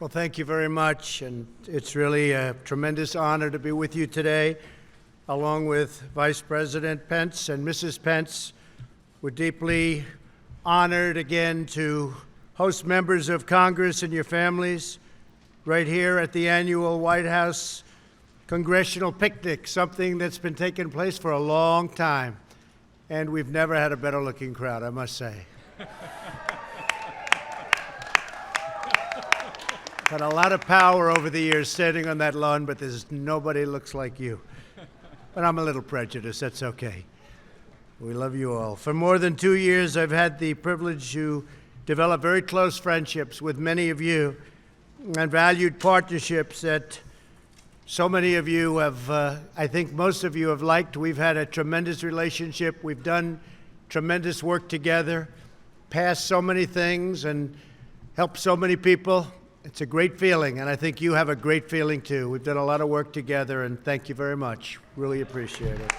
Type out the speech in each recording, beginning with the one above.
Well, thank you very much, and it's really a tremendous honor to be with you today, along with Vice President Pence and Mrs. Pence. We're deeply honored again to host members of Congress and your families right here at the annual White House Congressional Picnic, something that's been taking place for a long time, and we've never had a better-looking crowd, I must say. Had a lot of power over the years standing on that lawn, but there's nobody looks like you. But I'm a little prejudiced, that's okay. We love you all. For more than 2 years, I've had the privilege to develop very close friendships with many of you and valued partnerships that so many of you have, I think most of you have liked. We've had a tremendous relationship. We've done tremendous work together, passed so many things, and helped so many people. It's a great feeling, and I think you have a great feeling, too. We've done a lot of work together, and thank you very much. Really appreciate it.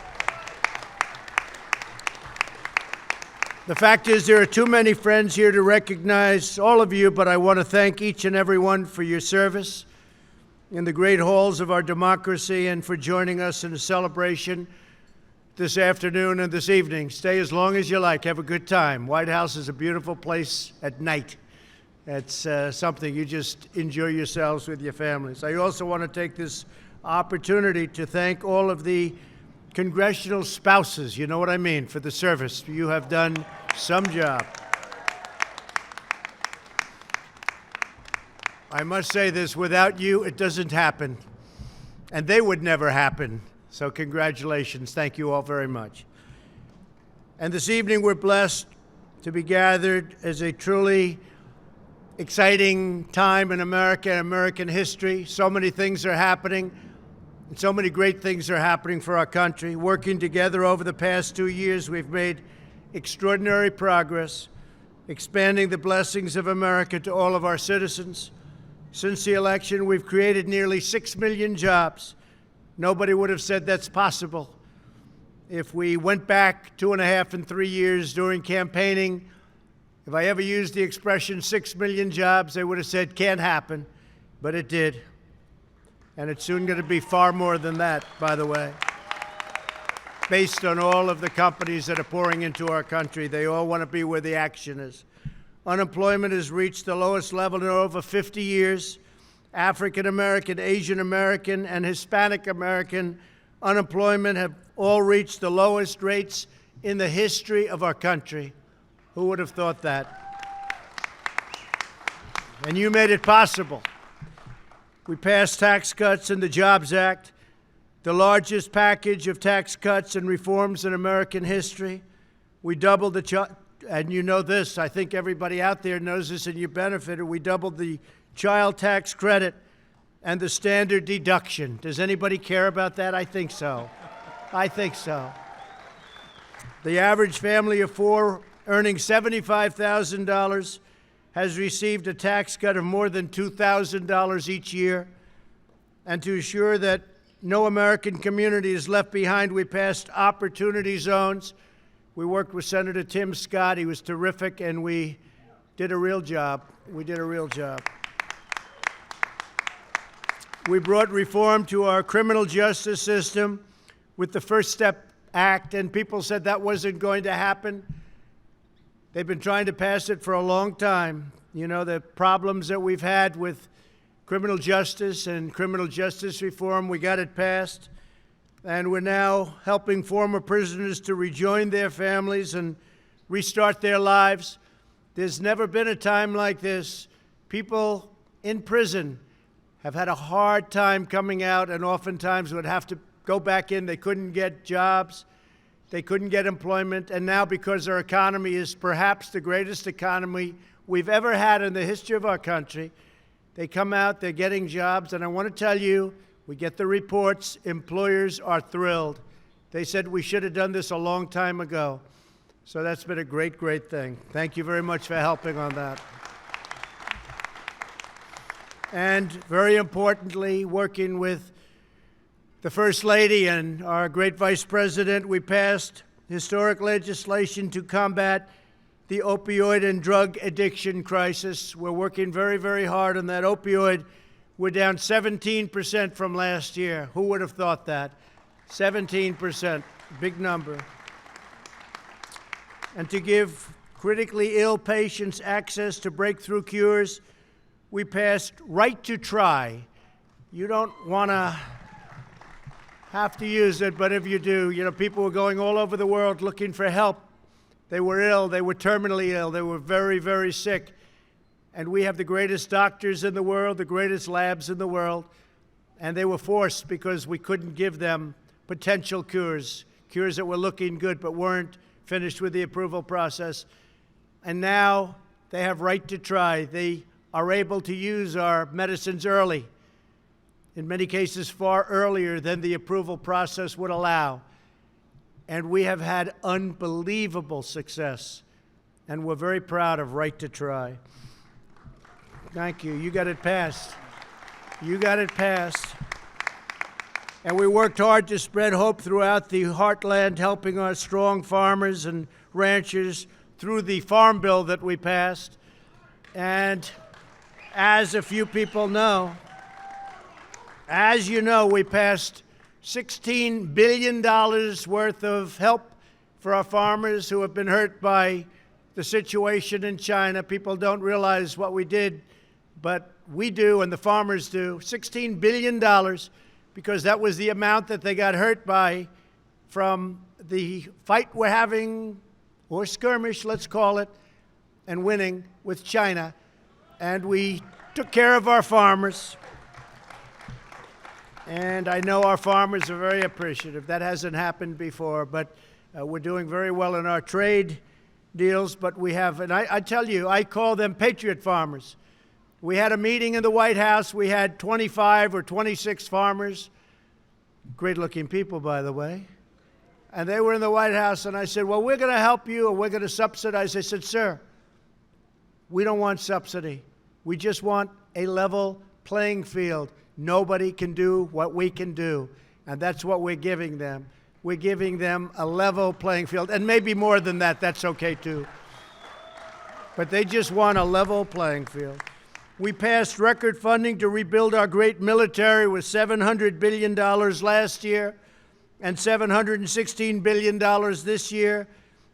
The fact is, there are too many friends here to recognize all of you, but I want to thank each and every one for your service in the great halls of our democracy and for joining us in a celebration this afternoon and this evening. Stay as long as you like. Have a good time. White House is a beautiful place at night. It's something you just enjoy yourselves with your families. I also want to take this opportunity to thank all of the congressional spouses, you know what I mean, for the service. You have done some job. I must say this, without you, it doesn't happen. And they would never happen. So congratulations. Thank you all very much. And this evening, we're blessed to be gathered as a truly exciting time in America and American history. So many things are happening, and so many great things are happening for our country. Working together over the past 2 years, we've made extraordinary progress, expanding the blessings of America to all of our citizens. Since the election, we've created nearly 6 million jobs. Nobody would have said that's possible. If we went back 2.5 and 3 years during campaigning, if I ever used the expression 6 million jobs, they would have said, can't happen, but it did. And it's soon going to be far more than that, by the way. Based on all of the companies that are pouring into our country, they all want to be where the action is. Unemployment has reached the lowest level in over 50 years. African American, Asian American, and Hispanic American unemployment have all reached the lowest rates in the history of our country. Who would have thought that? And you made it possible. We passed tax cuts in the Jobs Act, the largest package of tax cuts and reforms in American history. We doubled and you know this, I think everybody out there knows this and you benefited. We doubled the child tax credit and the standard deduction. Does anybody care about that? I think so. I think so. The average family of four earning $75,000 has received a tax cut of more than $2,000 each year. And to ensure that no American community is left behind, we passed opportunity zones. We worked with Senator Tim Scott. He was terrific, and we did a real job. We did a real job. We brought reform to our criminal justice system with the First Step Act, and people said that wasn't going to happen. They've been trying to pass it for a long time. You know, the problems that we've had with criminal justice and criminal justice reform, we got it passed. And we're now helping former prisoners to rejoin their families and restart their lives. There's never been a time like this. People in prison have had a hard time coming out and oftentimes would have to go back in. They couldn't get jobs. They couldn't get employment, and now because our economy is perhaps the greatest economy we've ever had in the history of our country, they come out, they're getting jobs, and I want to tell you, we get the reports, employers are thrilled. They said we should have done this a long time ago. So that's been a great, great thing. Thank you very much for helping on that. And very importantly, working with the First Lady and our great Vice President, we passed historic legislation to combat the opioid and drug addiction crisis. We're working very, very hard on that. Opioid, we're down 17% from last year. Who would have thought that? 17%, big number. And to give critically ill patients access to breakthrough cures, we passed Right to Try. You don't want to have to use it, but if you do, people were going all over the world looking for help. They were ill. They were terminally ill. They were very, very sick. And we have the greatest doctors in the world, the greatest labs in the world, and they were forced because we couldn't give them potential cures that were looking good but weren't finished with the approval process. And now they have Right to Try. They are able to use our medicines early, in many cases far earlier than the approval process would allow. And we have had unbelievable success, and we're very proud of Right to Try. Thank you. You got it passed. You got it passed. And we worked hard to spread hope throughout the heartland, helping our strong farmers and ranchers through the farm bill that we passed. And as a few people know, as you know, we passed $16 billion worth of help for our farmers who have been hurt by the situation in China. People don't realize what we did, but we do, and the farmers do. $16 billion, because that was the amount that they got hurt by from the fight we're having, or skirmish, let's call it, and winning with China. And we took care of our farmers. And I know our farmers are very appreciative. That hasn't happened before, but we're doing very well in our trade deals. But we have, and I tell you, I call them patriot farmers. We had a meeting in the White House. We had 25 or 26 farmers, great-looking people, by the way. And they were in the White House, and I said, well, we're going to help you, or we're going to subsidize. They said, sir, we don't want subsidy. We just want a level playing field. Nobody can do what we can do, and that's what we're giving them. We're giving them a level playing field, and maybe more than that. That's okay, too. But they just want a level playing field. We passed record funding to rebuild our great military with $700 billion last year and $716 billion this year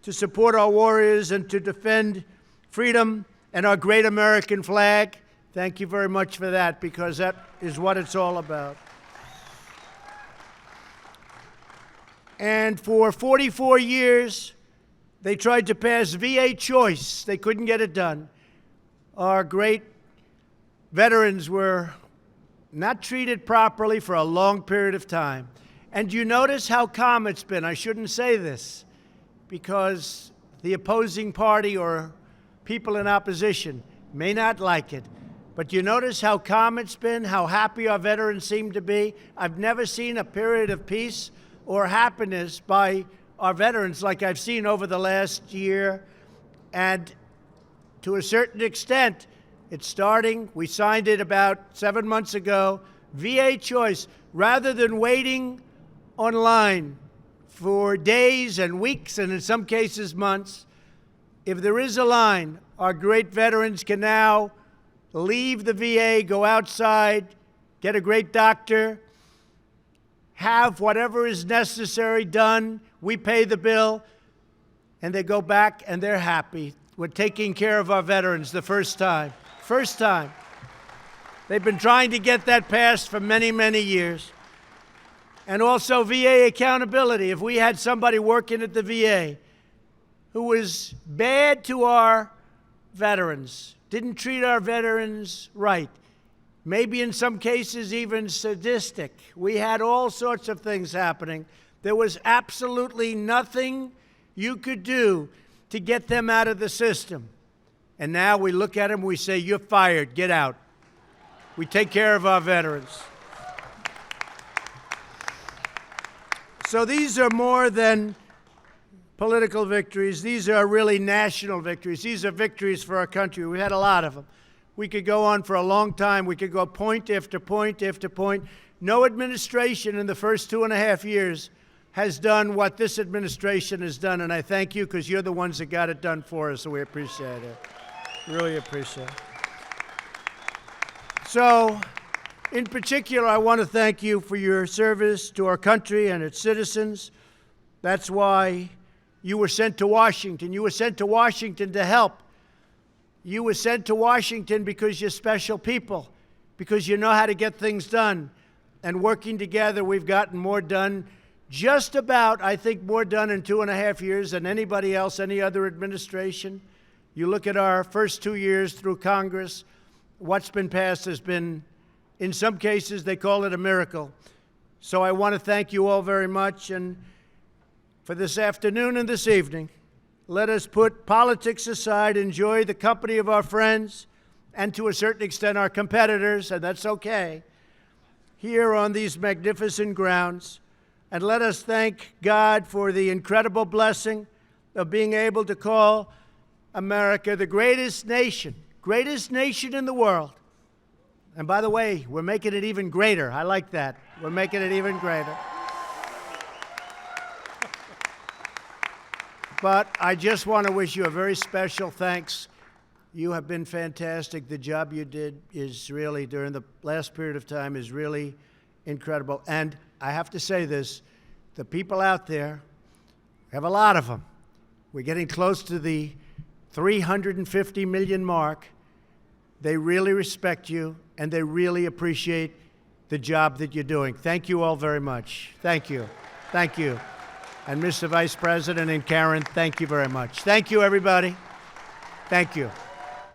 to support our warriors and to defend freedom and our great American flag. Thank you very much for that, because that is what it's all about. And for 44 years, they tried to pass VA choice. They couldn't get it done. Our great veterans were not treated properly for a long period of time. And you notice how calm it's been. I shouldn't say this, because the opposing party or people in opposition may not like it. But you notice how calm it's been, how happy our veterans seem to be. I've never seen a period of peace or happiness by our veterans like I've seen over the last year. And to a certain extent, it's starting. We signed it about 7 months ago. VA choice, rather than waiting online for days and weeks and in some cases months, if there is a line, our great veterans can now leave the VA, go outside, get a great doctor, have whatever is necessary done. We pay the bill, and they go back, and they're happy. We're taking care of our veterans the first time. First time. They've been trying to get that passed for many, many years. And also VA accountability. If we had somebody working at the VA who was bad to our veterans, didn't treat our veterans right, maybe in some cases even sadistic. We had all sorts of things happening. There was absolutely nothing you could do to get them out of the system. And now we look at them, we say, you're fired, get out. We take care of our veterans. So these are more than political victories. These are really national victories. These are victories for our country. We had a lot of them. We could go on for a long time. We could go point after point after point. No administration in the first 2.5 years has done what this administration has done, and I thank you because you're the ones that got it done for us, so we appreciate it. Really appreciate it. So, in particular, I want to thank you for your service to our country and its citizens. That's why you were sent to Washington. You were sent to Washington to help. You were sent to Washington because you're special people, because you know how to get things done. And working together, we've gotten more done, just about, I think, more done in 2.5 years than anybody else, any other administration. You look at our first 2 years through Congress, what's been passed has been, in some cases, they call it a miracle. So I want to thank you all very much. And for this afternoon and this evening, let us put politics aside, enjoy the company of our friends, and to a certain extent our competitors, and that's okay, here on these magnificent grounds. And let us thank God for the incredible blessing of being able to call America the greatest nation in the world. And by the way, we're making it even greater. I like that. We're making it even greater. But I just want to wish you a very special thanks. You have been fantastic. The job you did is really, during the last period of time, is really incredible. And I have to say this, the people out there, we have a lot of them. We're getting close to the 350 million mark. They really respect you, and they really appreciate the job that you're doing. Thank you all very much. Thank you. Thank you. And Mr. Vice President and Karen, thank you very much. Thank you, everybody. Thank you.